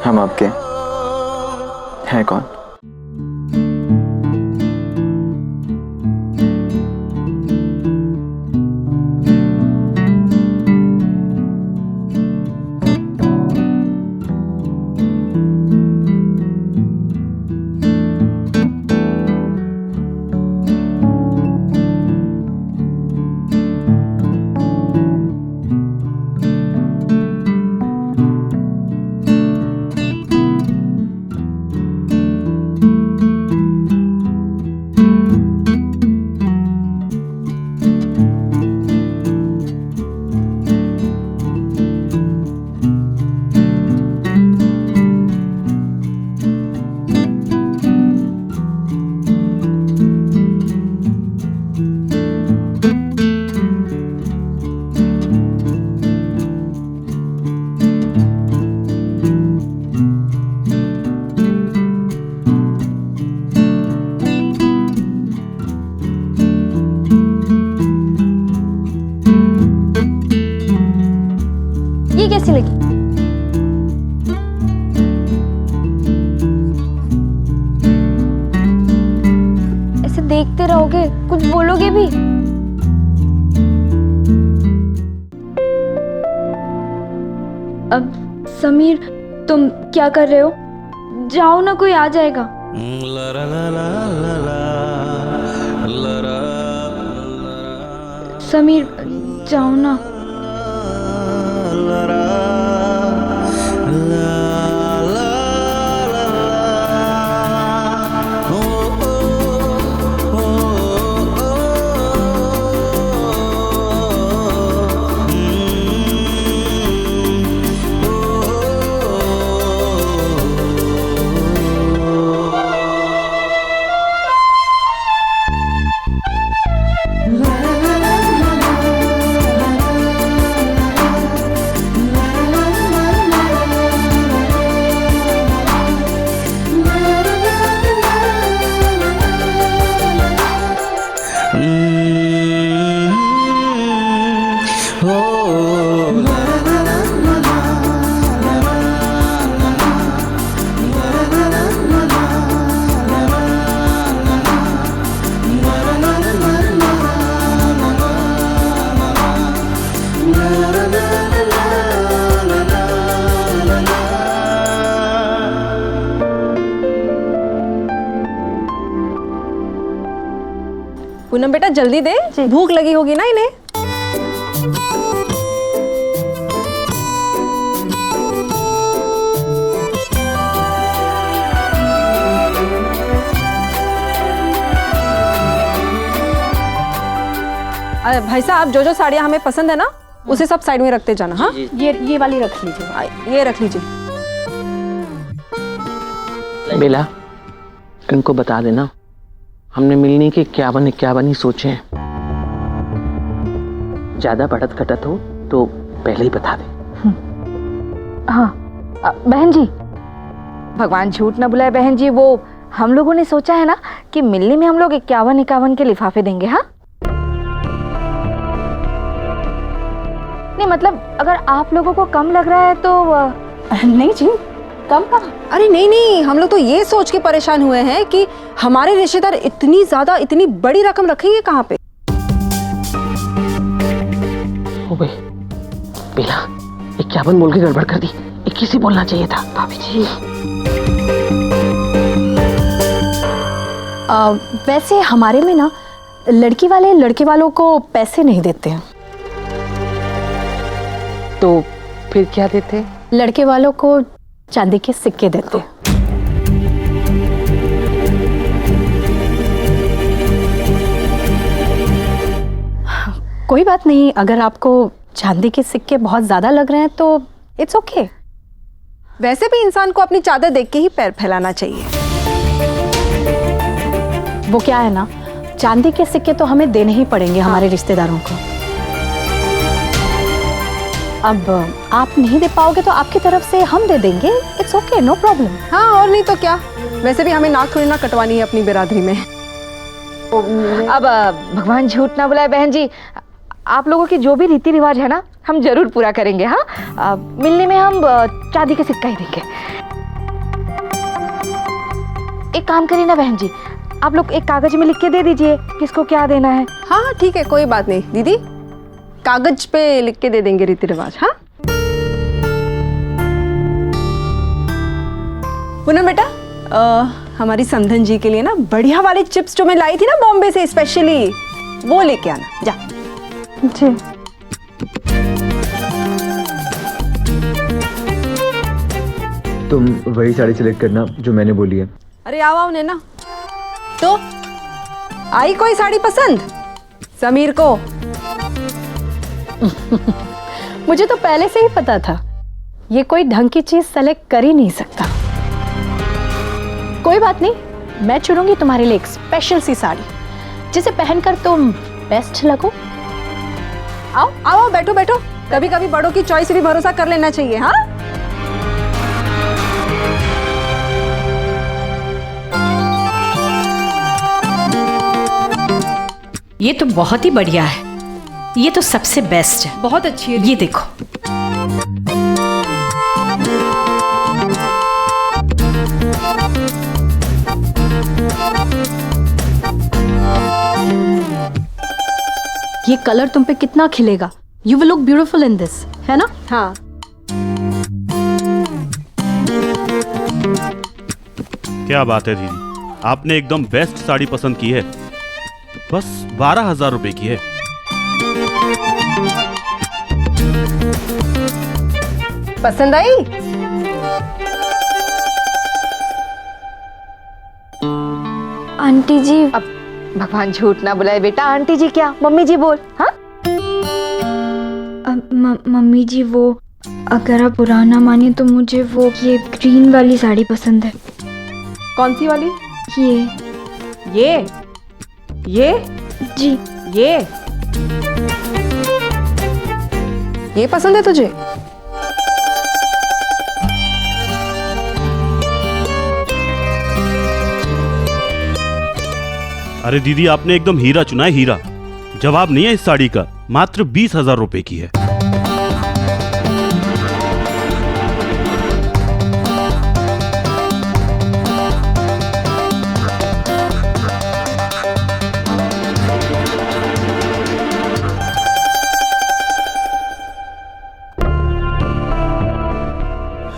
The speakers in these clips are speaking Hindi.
हम आपके हैं कौन? कैसी लगी? ऐसे देखते रहोगे, कुछ बोलोगे भी? अब समीर, तुम क्या कर रहे हो? जाओ ना, कोई आ जाएगा। समीर, जाओ ना। पूनम बेटा जल्दी दे, भूख लगी होगी ना इन्हें। अरे भाई साहब, जो जो साड़ियाँ हमें पसंद है ना, उसे सब साइड में रखते जाना। हाँ, ये वाली रख लीजिए, ये रख लीजिए। बेला, इनको बता देना हमने मिलने के 51 ही सोचे हैं। ज्यादा बढ़त घटत हो तो पहले ही बता दे। हाँ बहन जी, भगवान झूठ ना बुलाए बहन जी, वो हम लोगों ने सोचा है ना कि मिलने में हम लोग 51 के लिफाफे देंगे। हाँ, नहीं मतलब अगर आप लोगों को कम लग रहा है तो नहीं जी, कम कहाँ? अरे नहीं नहीं, हम लोग तो ये सोच के परेशान हुए हैं कि हमारे रिश्तेदार इतनी ज्यादा, इतनी बड़ी रकम रखेंगे कहाँ पे। ओ भाई बेला, 51 बोल के गड़बड़ कर दी, 21 ही बोलना चाहिए था। भाभी जी, वैसे हमारे में ना लड़की वाले लड़के वालों को पैसे नहीं देते हैं। तो फिर क्या देते? लड़के वालों को चांदी के सिक्के देते हैं। कोई बात नहीं, अगर आपको चांदी के सिक्के बहुत ज्यादा लग रहे हैं तो इट्स ओके। वैसे भी इंसान को अपनी चादर देख के ही पैर फैलाना चाहिए। वो क्या है ना, चांदी के सिक्के तो हमें देने ही पड़ेंगे हमारे रिश्तेदारों को। अब आप नहीं दे पाओगे तो आपकी तरफ से हम दे देंगे, इट्स ओके, नो प्रॉब्लम। हाँ, और नहीं तो क्या, वैसे भी हमें नाक थोड़ी ना कटवानी है अपनी बिरादरी में। अब भगवान झूठ ना बुलाए बहन जी, आप लोगों की जो भी रीति रिवाज है ना, हम जरूर पूरा करेंगे। हाँ, मिलने में हम चांदी के सिक्का ही देंगे। एक काम करिए ना बहन जी, आप लोग एक कागज में लिख के दे दीजिए किसको क्या देना है। हाँ हाँ ठीक है, कोई बात नहीं दीदी, कागज पे लिख के दे देंगे रीति रिवाज। हाँ पूनम बेटा, हमारी समधन जी के लिए ना बढ़िया वाले चिप्स जो मैं लाई थी ना बॉम्बे से स्पेशली, वो लेके आना जा। जी। तुम वही साड़ी सिलेक्ट करना जो मैंने बोली है। अरे आओ नैना, तो आई कोई साड़ी पसंद समीर को? मुझे तो पहले से ही पता था ये कोई ढंग की चीज सेलेक्ट कर ही नहीं सकता। कोई बात नहीं, मैं चुनूंगी तुम्हारे लिए एक स्पेशल सी साड़ी जिसे पहनकर तुम बेस्ट लगो। आओ आओ बैठो बैठो, कभी कभी बड़ों की चॉइस भी भरोसा कर लेना चाहिए। हाँ ये तो बहुत ही बढ़िया है, ये तो सबसे बेस्ट है, बहुत अच्छी है। ये देखो। ये कलर तुम पे कितना खिलेगा। You will look beautiful in this, है ना? हाँ क्या बात है दीदी, आपने एकदम बेस्ट साड़ी पसंद की है। बस 12,000 रुपए की है। पसंद आई? आंटी जी, अब भगवान झूठ ना बुलाए बेटा, आंटी जी क्या, मम्मी जी बोल। हाँ मम्मी जी, वो अगर आप बुरा ना माने तो मुझे वो ये ग्रीन वाली साड़ी पसंद है। कौन सी वाली? ये ये जी। ये पसंद है तुझे? अरे दीदी, आपने एकदम हीरा चुना है, हीरा। जवाब नहीं है इस साड़ी का, मात्र 20,000 रुपए की है।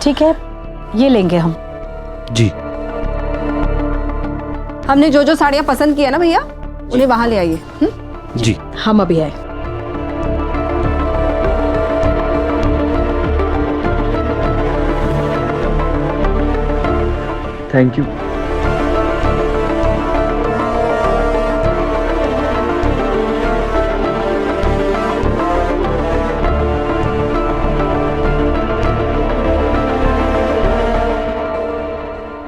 ठीक है, ये लेंगे हम। जी। हमने जो जो साड़ियाँ पसंद की है ना भैया, उन्हें वहां ले आइए। जी। हम अभी आए। Thank you.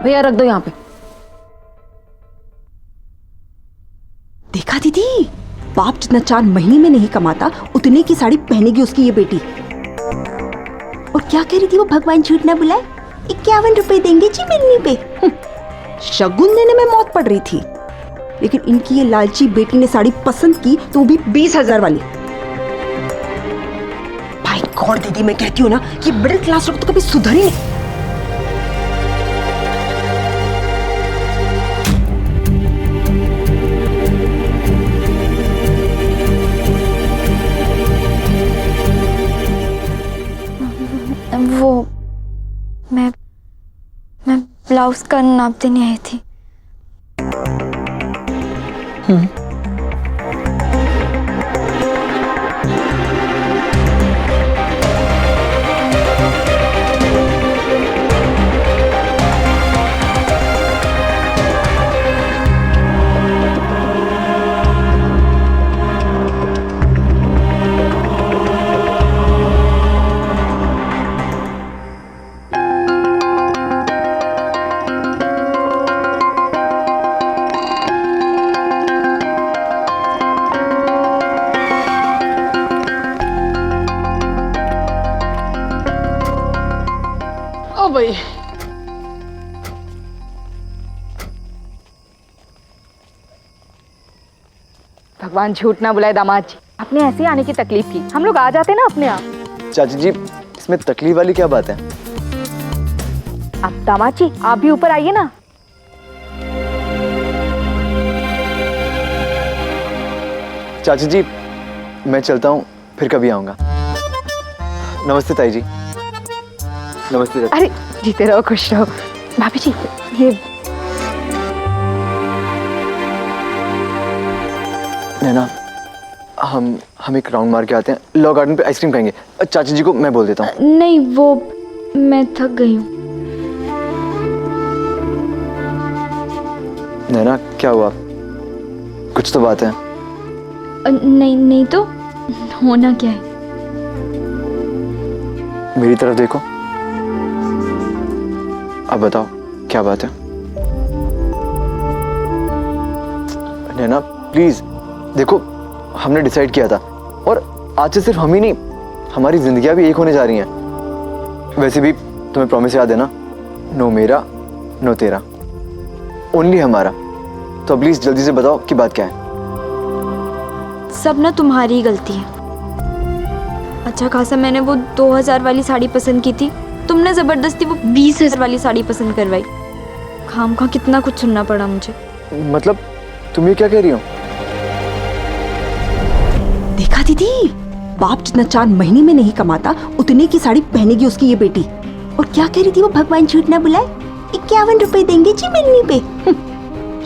भैया रख दो यहाँ पे। देखा दीदी, बाप जितना 4 महीने में नहीं कमाता उतने की साड़ी पहनेगी उसकी ये बेटी। और क्या कह रही थी वो, भगवान झूठ ना बुलाए, 51 रुपए देंगे जी मिलने पे। शगुन देने में मौत पड़ रही थी, लेकिन इनकी ये लालची बेटी ने साड़ी पसंद की तो वो भी 20,000 वाली। भाई गॉड दीदी, मैं कहती हूँ ना कि मिडिल क्लास लोग तो कभी सुधर ही नहीं। वो मैं ब्लाउज का नाप देने आई थी। भाई भगवान झूठ ना बुलाए दामाद जी, आपने ऐसे आने की तकलीफ की, हम लोग आ जाते ना अपने आप। चाची जी, इसमें तकलीफ वाली क्या बात है? अब दामाद जी आप भी ऊपर आइए ना। चाची जी मैं चलता हूँ, फिर कभी आऊँगा। नमस्ते ताई जी। नमस्ते चाची। अरे जीते रहो, खुश रहो। भाभी जी ये नैना, हम एक राउंड मार के आते हैं, लॉ गार्डन पे आइसक्रीम खाएंगे। चाची जी को मैं बोल देता हूँ। नहीं, वो मैं थक गई हूँ। नैना क्या हुआ, कुछ तो बात है। नहीं नहीं तो होना क्या है? मेरी तरफ देखो, अब बताओ क्या बात है। नैना प्लीज देखो, हमने डिसाइड किया था और आज से सिर्फ हम ही नहीं, हमारी जिंदगियां भी एक होने जा रही हैं। वैसे भी तुम्हें प्रॉमिस याद है ना, नो मेरा नो तेरा, ओनली हमारा। तो प्लीज जल्दी से बताओ कि बात क्या है। सब ना तुम्हारी ही गलती है। अच्छा खासा मैंने वो 2000 वाली साड़ी पसंद की थी, तुमने जबरदस्ती वो 20,000 वाली साड़ी पसंद करवाई। खामखा कितना कुछ सुनना पड़ा मुझे। मतलब तुम ये क्या कह रही हो? देखा दीदी, बाप जितना चांद महीने में नहीं कमाता उतने की साड़ी पहनेगी उसकी ये बेटी। और क्या कह रही थी वो, भगवान झूठ ना बुलाए, 51 रुपए देंगे जी मिलनी पे।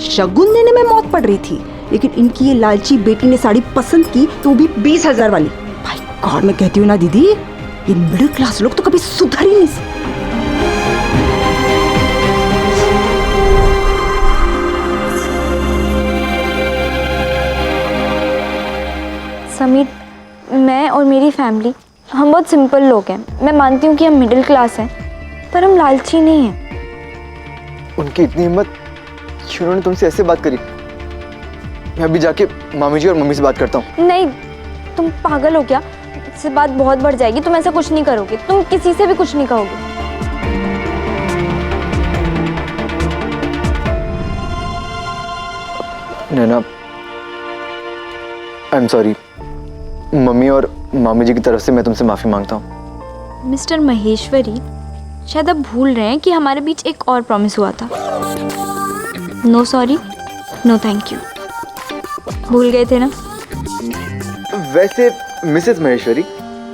शगुन देने में मौत पड़ रही थी, लेकिन इनकी ये लालची बेटी ने साड़ी पसंद की तो भी 20,000 वाली। भाई गॉड, मैं कहती हूँ ना दीदी, ये मिडिल क्लास लोग तो कभी सुधर ही नहीं सकते। समीर, मैं और मेरी फैमिली हम बहुत सिंपल लोग हैं। मैं मानती हूँ कि हम मिडिल क्लास हैं, पर हम लालची नहीं हैं। उनकी इतनी हिम्मत कि उन्होंने तुमसे ऐसे बात करी। मैं अभी जाके मामी जी और मम्मी से बात करता हूँ। नहीं, तुम पागल हो क्या? इससे बात बहुत बढ़ जाएगी। तुम ऐसा कुछ नहीं करोगे, तुम किसी से भी कुछ नहीं कहोगे। नैना आई एम सॉरी, मम्मी और मामी जी की तरफ से मैं तुमसे माफी मांगता हूँ। मिस्टर महेश्वरी, शायद आप भूल रहे हैं कि हमारे बीच एक और प्रॉमिस हुआ था। No sorry, no thank you. भूल गए थे ना? वैसे मिसेस महेश्वरी,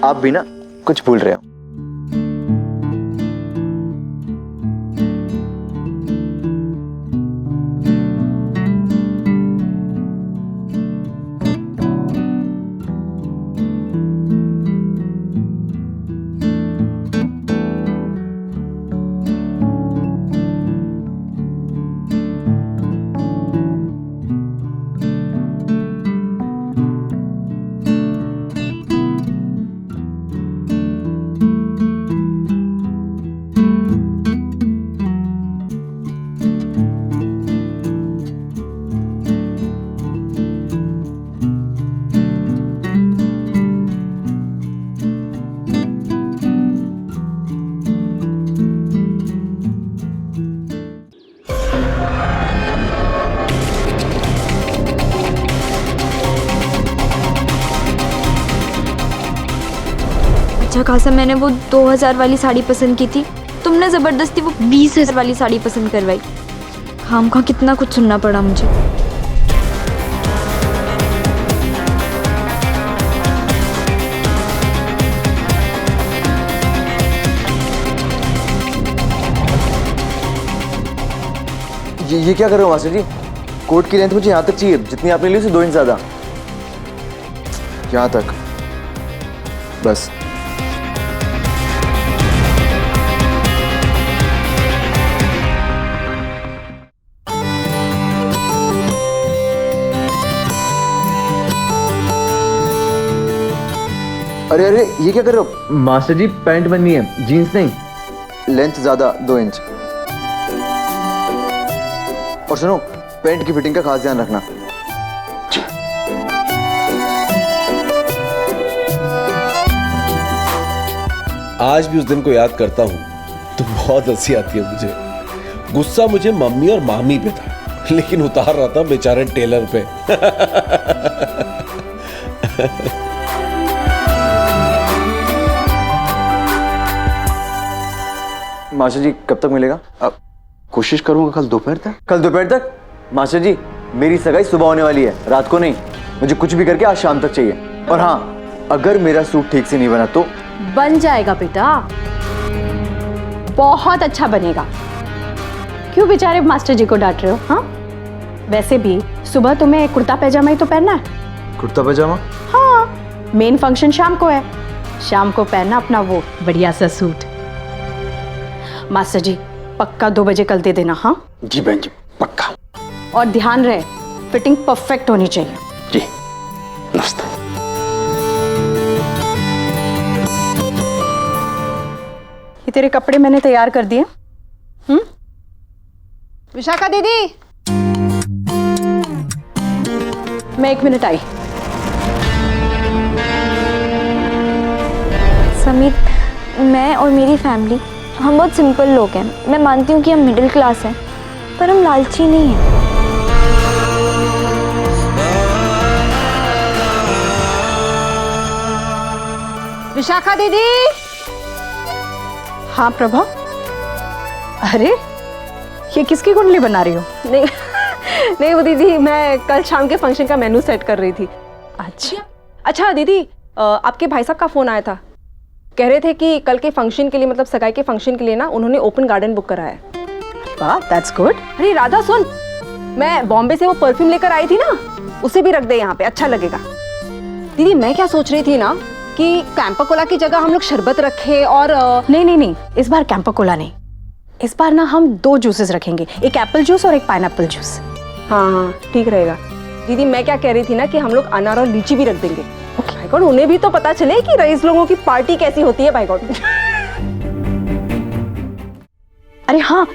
आप भी ना कुछ भूल रहे हो। अच्छा खासा मैंने वो 2000 वाली साड़ी पसंद की थी, तुमने जबरदस्ती वो 20,000 वाली साड़ी पसंद करवाई। खामखा कितना कुछ सुनना पड़ा मुझे। ये क्या कर रहे हो मास्टर जी? कोट की लेंथ मुझे यहाँ तक चाहिए, जितनी आपने ली उससे 2 इंच ज्यादा। यहाँ तक बस। अरे अरे ये क्या कर रहे हो? मास्टर जी पैंट बननी है, जीन्स नहीं। लेंथ ज्यादा 2 इंच। और सुनो, पैंट की फिटिंग का खास ध्यान रखना। आज भी उस दिन को याद करता हूं तो बहुत हंसी आती है मुझे। गुस्सा मुझे मम्मी और मामी पे था, लेकिन उतार रहा था बेचारे टेलर पे। मास्टर जी कब तक मिलेगा? कोशिश करूंगा कल दोपहर तक। कल दोपहर तक? मास्टर जी मेरी सगाई सुबह होने वाली है, रात को नहीं। मुझे कुछ भी करके आज शाम तक चाहिए। और हाँ, अगर मेरा सूट ठीक से नहीं बना तो बन जाएगा बेटा, बहुत अच्छा बनेगा। क्यों बेचारे मास्टर जी को डांट रहे हो? हाँ, वैसे भी सुबह तुम्हें कुर्ता पैजामा ही तो पहनना है। कुर्ता पजामा? हाँ, मेन फंक्शन शाम को है, शाम को पहनना अपना वो बढ़िया सा सूट। मास्टर जी पक्का 2 बजे कल दे देना। हाँ जी बहन जी, पक्का। और ध्यान रहे फिटिंग परफेक्ट होनी चाहिए। जी, नमस्ते। ये तेरे कपड़े मैंने तैयार कर दिए। विशाखा दीदी, मैं 1 मिनट आई। समीर, मैं और मेरी फैमिली हम बहुत सिंपल लोग हैं। मैं मानती हूँ कि हम मिडिल क्लास हैं, पर हम लालची नहीं हैं। विशाखा दीदी। हाँ प्रभा। अरे ये किसकी कुंडली बना रही हो? नहीं नहीं वो दीदी, मैं कल शाम के फंक्शन का मेनू सेट कर रही थी। अच्छा दीदी, आपके भाई साहब का फोन आया था, कह रहे थे कि कल के फंक्शन के लिए, मतलब सगाई के फंक्शन के लिए ना, उन्होंने ओपन गार्डन बुक कराया है। वाह, दैट्स गुड। अरे राधा सुन, मैं बॉम्बे से वो परफ्यूम लेकर आई थी ना, उसे भी रख दे यहाँ पे, अच्छा लगेगा। दीदी मैं क्या सोच रही थी ना कि कैंपा कोला की जगह हम लोग शरबत रखे और नहीं, इस बार कैंपा कोला नहीं, इस बार ना हम 2 जूसेस रखेंगे, एक एप्पल जूस और एक पाइनएप्पल जूस। हाँ ठीक रहेगा। दीदी मैं क्या कह रही थी ना कि हम लोग अनार और लीची भी रख देंगे। भाई गॉड, उन्हें भी तो पता चले कि रईस लोगों की पार्टी कैसी होती है। भाई गॉड। अरे हाँ,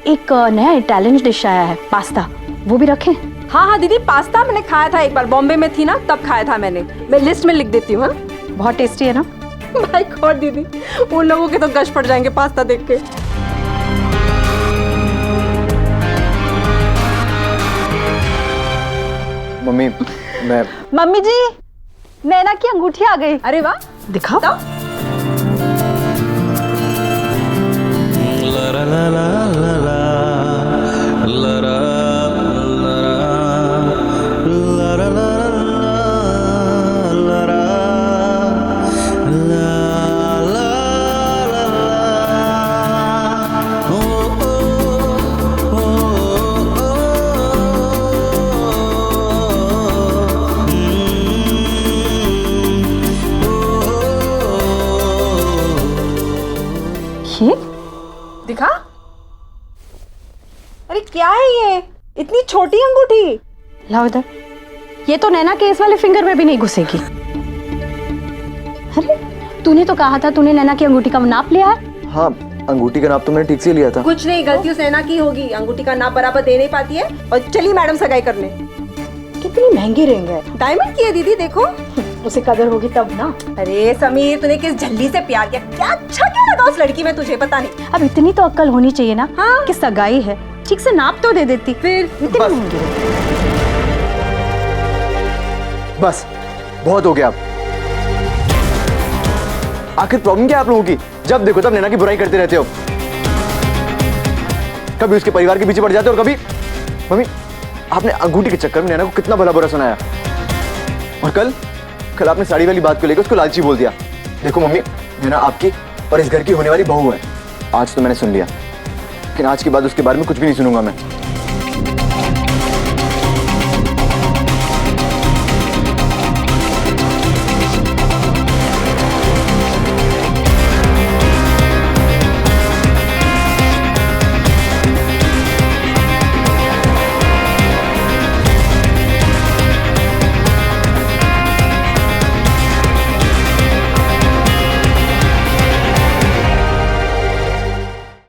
एक नया इटालियन डिश आया है, पास्ता, वो भी रखें? हाँ दीदी, पास्ता मैंने खाया था एक बार, बॉम्बे में थी ना तब खाया था मैंने। मैं लिस्ट में लिख देती हूँ। हाँ बहुत टेस्टी है ना? भाई गॉड दीदी, उन लोगों के तो गश पड़ जाएंगे पास्ता देख के। मम्मी, मैं मम्मी जी, नैना की अंगूठी आ गई। अरे वाह, दिखाओ। ये दिखा। अरे क्या है ये, इतनी छोटी अंगूठी? लाओ इधर। ये तो नैना के इस वाले फिंगर में भी नहीं घुसेगी। अरे तूने तो कहा था तूने नैना की अंगूठी का नाप लिया है। हाँ, अंगूठी का नाप तो मैंने ठीक से लिया था। कुछ नहीं, गलती उस नैना की होगी, अंगूठी का नाप बराबर दे नहीं पाती है। और चलिए मैडम सगाई करने। कितनी महंगी रिंग है। डायमंड की है दीदी, देखो। उसे कदर होगी तब ना। अरे समीर, तूने किस झल्ली से प्यार किया, क्या अच्छा क्या लगा उस लड़की में तुझे, पता नहीं। अब इतनी तो अक्ल होनी चाहिए ना। हाँ? कि सगाई है, ठीक से नाप तो दे देती। फिर इतनी बस। महंगी रिंग। बस बहुत हो गया। अब आखिर प्रॉब्लम क्या है आप लोगों की? जब देखो तब नैना की बुराई करते रहते हो। कभी उसके परिवार के पीछे पड़ जाते हो और कभी मम्मी, आपने अंगूठी के चक्कर में नैना को कितना भला बुरा सुनाया। और कल आपने साड़ी वाली बात को लेकर उसको लालची बोल दिया। देखो मम्मी, नैना आपकी और इस घर की होने वाली बहू है। आज तो मैंने सुन लिया, लेकिन आज के बाद उसके बारे में कुछ भी नहीं सुनूंगा मैं।